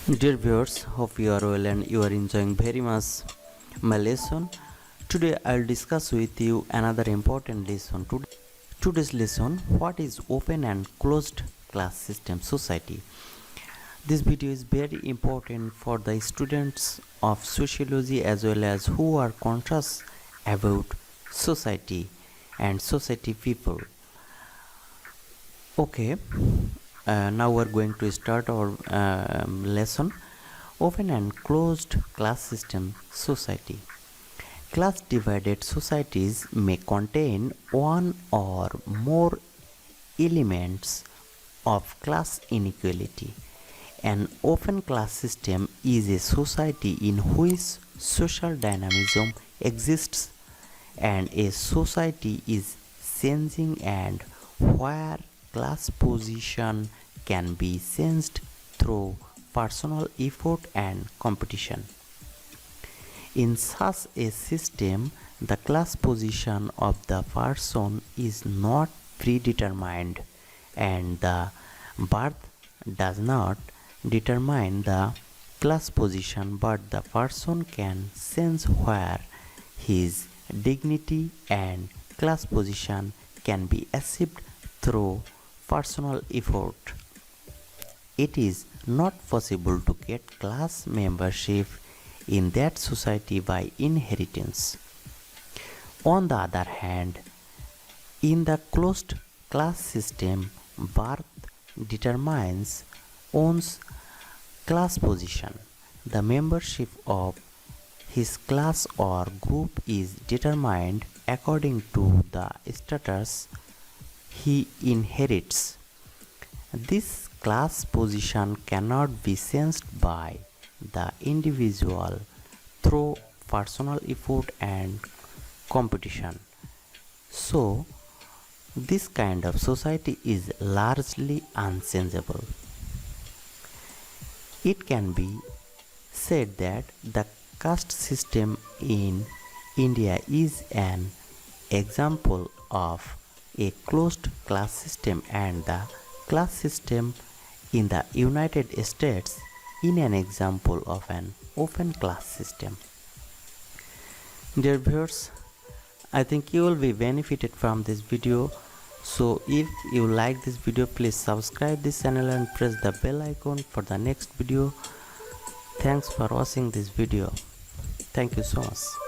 Dear viewers, hope you are well and you are enjoying very much my lesson. Today I will discuss with you another important lesson. Today's lesson, what is open and closed class system society. This video is very important for the students of sociology as well as who are conscious about society and society people. Okay, now we're going to start our lesson. Open and closed class system society. Class divided societies may contain one or more elements of class inequality. An open class system is a society in which social dynamism exists and a society is changing and where class position can be changed through personal effort and competition. In such a system, the class position of the person is not predetermined and the birth does not determine the class position, but the person can sense where his dignity and class position can be achieved through personal effort. It is not possible to get class membership in that society by inheritance. On the other hand, in the closed class system, birth determines one's class position. The membership of his class or group is determined according to the status he inherits. This class position cannot be changed by the individual through personal effort and competition. So, this kind of society is largely unchangeable. It can be said that the caste system in India is an example of a closed class system and the class system in the United States in an example of an open class system. Dear viewers, I think you will be benefited from this video. So if you like this video, please subscribe this channel and press the bell icon for the next video. Thanks for watching this video. Thank you so much.